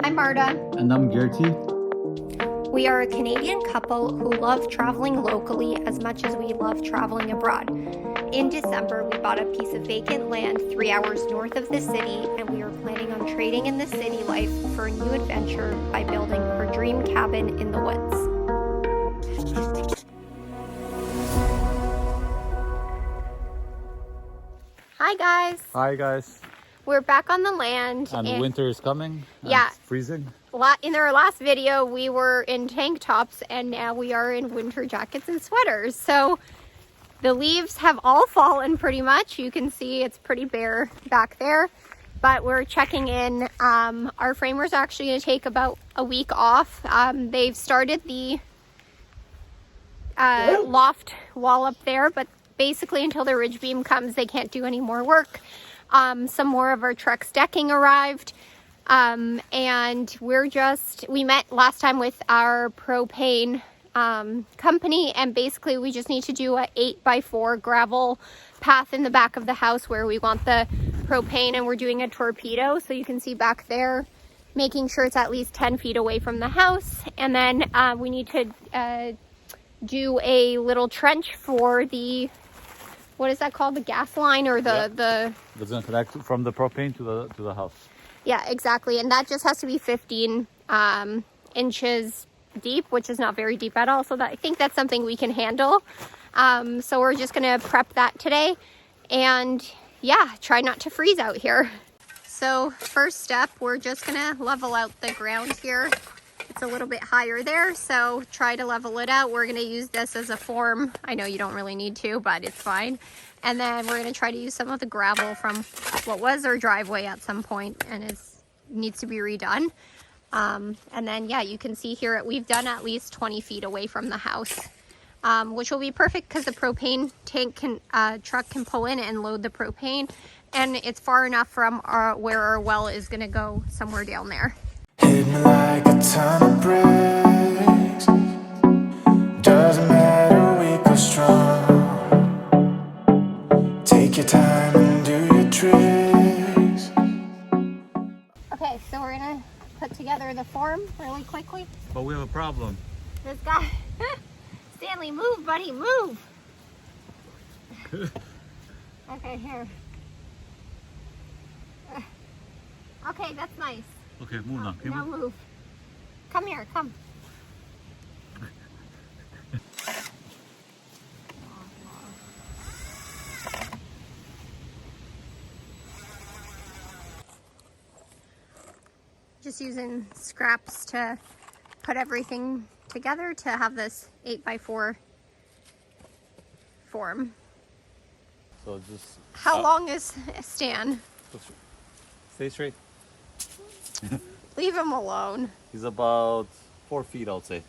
I'm Marta. And I'm Gertie. We are a Canadian couple who love traveling locally as much as we love traveling abroad. In December, we bought a piece of vacant land 3 hours north of the city, and we are planning on trading in the city life for a new adventure by building our dream cabin in the woods. Hi guys. Hi guys. We're back on the land. And winter is coming. Yeah. It's freezing. In our last video, we were in tank tops, and now we are in winter jackets and sweaters. So the leaves have all fallen pretty much. You can see it's pretty bare back there, but we're checking in. Our framers are actually going to take about a week off. They've started the loft wall up there, but basically until the ridge beam comes, they can't do any more work. Some more of our Trex decking arrived. And we met last time with our propane company, and basically we just need to do a 8x4 gravel path in the back of the house where we want the propane, and we're doing a torpedo, so you can see back there, making sure it's at least 10 feet away from the house. And then we need to do a little trench for the, what is that called, the gas line, or the That's going to connect from the propane to the house. Yeah, exactly. And that just has to be 15 inches deep, which is not very deep at all. So I think that's something we can handle. So we're just going to prep that today. And yeah, try not to freeze out here. So first step, we're just going to level out the ground here. It's a little bit higher there, so try to level it out. We're going to use this as a form. I know you don't really need to, but it's fine. And then we're going to try to use some of the gravel from what was our driveway at some point, and it needs to be redone. And then, yeah, you can see here we've done at least 20 feet away from the house, which will be perfect because the propane tank truck can pull in and load the propane, and it's far enough from where our well is going to go somewhere down there. Hit me like a ton of bricks. Doesn't matter, weak or strong. Take your time and do your tricks. Okay, so we're gonna put together the form really quickly. But we have a problem. This guy, Stanley, move, buddy, move. Okay, here. Okay, that's nice. Okay, move now. Now move. Come here, come. Just using scraps to put everything together to have this 8x4 form. So just... How long is Stan? Stay straight. Leave him alone. He's about 4 feet, I would say.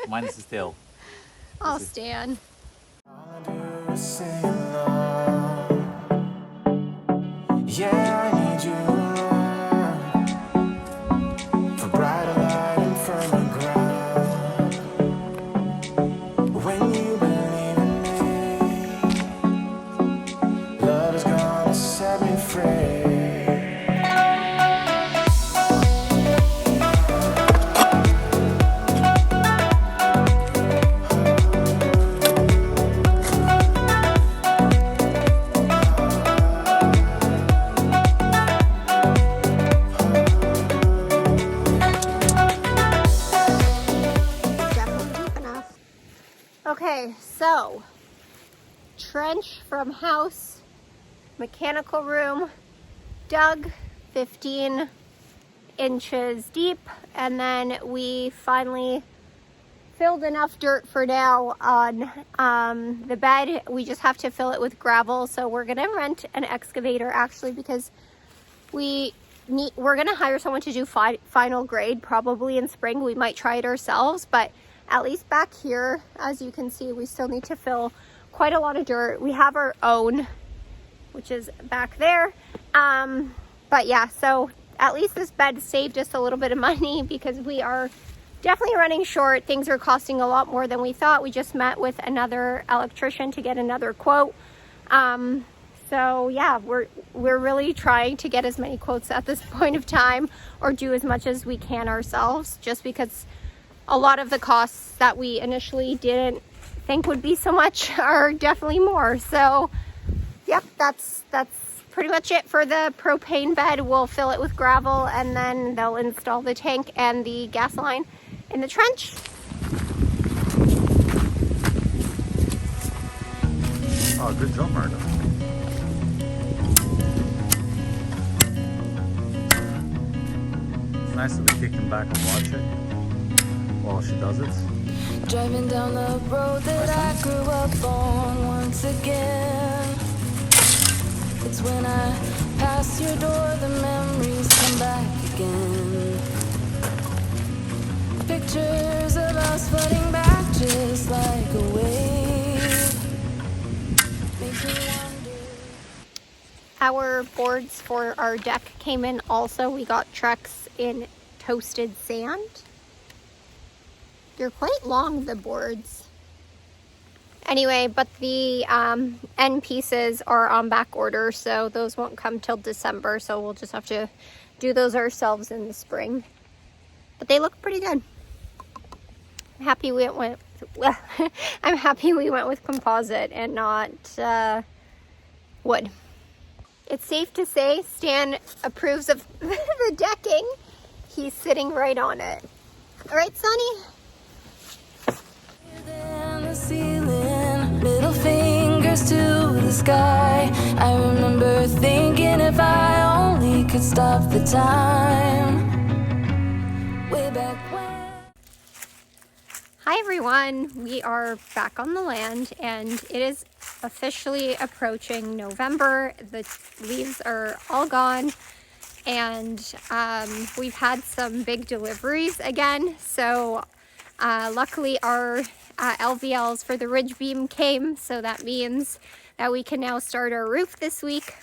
Minus his tail. Oh, Stan. All I do is sing along. Yeah, I need you around. For brighter light and firmer ground. When you believe in me, love is gonna set me free. Okay, so trench from house, mechanical room, dug 15 inches deep, and then we finally filled enough dirt for now on the bed. We just have to fill it with gravel, so we're gonna rent an excavator actually, because we're gonna hire someone to do final grade probably in spring. We might try it ourselves, but at least back here, as you can see, we still need to fill quite a lot of dirt. We have our own, which is back there. But yeah, so at least this bed saved us a little bit of money, because we are definitely running short. Things are costing a lot more than we thought. We just met with another electrician to get another quote. So yeah, we're really trying to get as many quotes at this point of time, or do as much as we can ourselves, just because a lot of the costs that we initially didn't think would be so much are definitely more. So yep, that's pretty much it for the propane bed. We'll fill it with gravel and then they'll install the tank and the gas line in the trench. Oh, good job, Marta. It's nice to be kicking back and watch it while she does it. Driving down the road that I grew up on once again. It's when I pass your door, the memories come back again. Pictures of us floating back just like a wave. Makes me wonder. Our boards for our deck came in also. We got Trex in toasted sand. They're quite long, the boards. Anyway, but the end pieces are on back order, so those won't come till December, so we'll just have to do those ourselves in the spring. But they look pretty good. I'm happy we went with composite and not wood. It's safe to say Stan approves of the decking. He's sitting right on it. All right, Sonny? Than the ceiling, middle fingers to the sky. I remember thinking if I only could stop the time. Way back when. Hi everyone, we are back on the land and it is officially approaching November. The leaves are all gone and we've had some big deliveries again. So luckily our LVLs for the ridge beam came, so that means that we can now start our roof this week.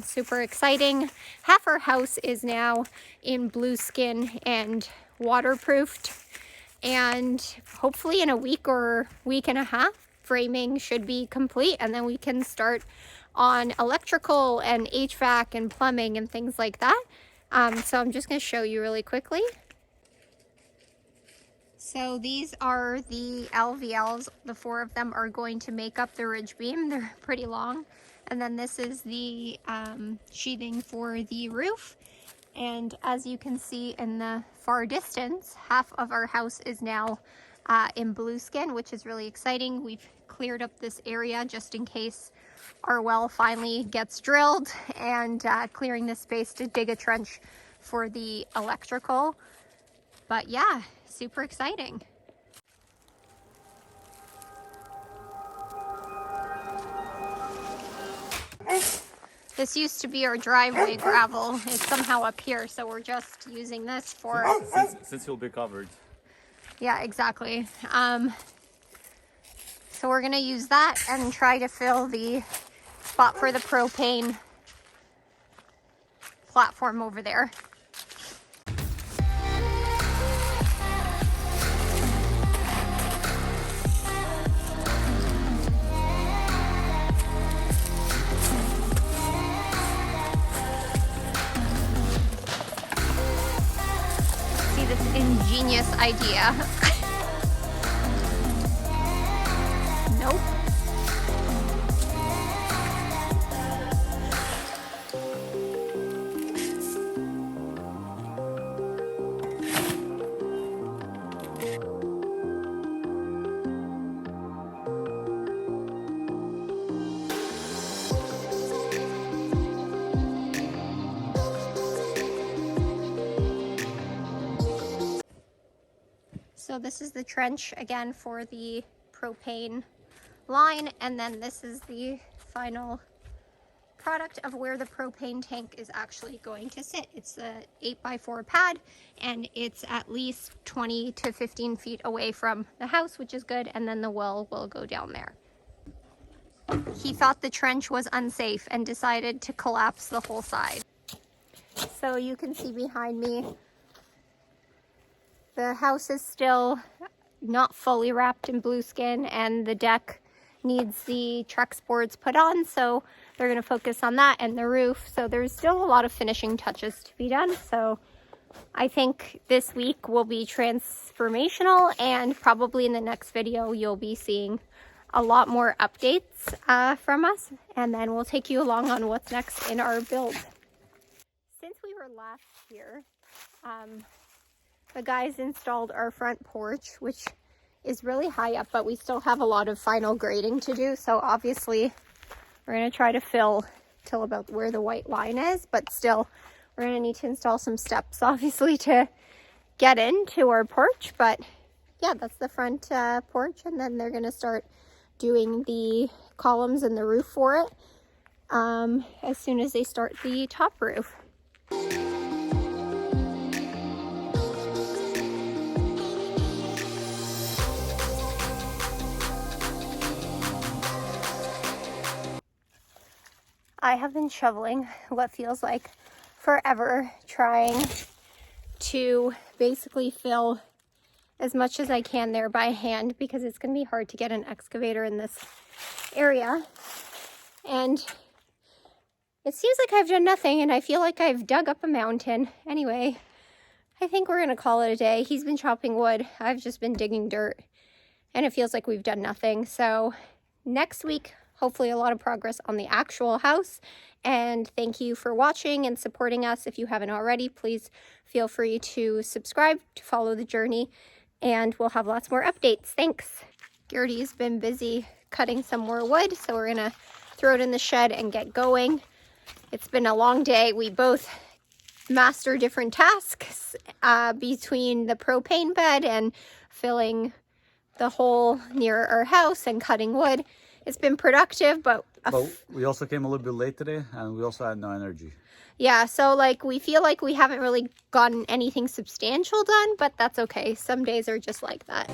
Super exciting. Half our house is now in blue skin and waterproofed. And hopefully in a week or week and a half, framing should be complete, and then we can start on electrical and HVAC and plumbing and things like that. So I'm just going to show you really quickly. So these are the LVLs. The 4 of them are going to make up the ridge beam. They're pretty long. And then this is the sheathing for the roof. And as you can see in the far distance, half of our house is now in blue skin, which is really exciting. We've cleared up this area just in case our well finally gets drilled, and clearing this space to dig a trench for the electrical. But yeah, super exciting. This used to be our driveway gravel. It's somehow up here, so we're just using this for... Since you'll be covered. Yeah, exactly. So we're gonna use that and try to fill the spot for the propane platform over there. This ingenious idea. Nope. So this is the trench again for the propane line, and then this is the final product of where the propane tank is actually going to sit. It's a 8x4 pad, and it's at least 20 to 15 feet away from the house, which is good, and then the well will go down there. He thought the trench was unsafe and decided to collapse the whole side. So you can see behind me, the house is still not fully wrapped in blue skin, and the deck needs the Trex boards put on, so they're going to focus on that and the roof. So there's still a lot of finishing touches to be done. So I think this week will be transformational, and probably in the next video you'll be seeing a lot more updates from us, and then we'll take you along on what's next in our build. Since we were last here, the guys installed our front porch, which is really high up, but we still have a lot of final grading to do. So obviously we're going to try to fill till about where the white line is, but still we're going to need to install some steps, obviously, to get into our porch. But yeah, that's the front porch, and then they're going to start doing the columns and the roof for it as soon as they start the top roof. I have been shoveling what feels like forever, trying to basically fill as much as I can there by hand, because it's going to be hard to get an excavator in this area. And it seems like I've done nothing, and I feel like I've dug up a mountain. Anyway, I think we're going to call it a day. He's been chopping wood. I've just been digging dirt, and it feels like we've done nothing. So next week, hopefully a lot of progress on the actual house. And thank you for watching and supporting us. If you haven't already, please feel free to subscribe to follow the journey, and we'll have lots more updates. Thanks. Gertie's been busy cutting some more wood, so we're gonna throw it in the shed and get going. It's been a long day. We both master different tasks between the propane bed and filling the hole near our house and cutting wood. It's been productive, but we also came a little bit late today, and we also had no energy. Yeah, so like we feel like we haven't really gotten anything substantial done, but that's okay. Some days are just like that.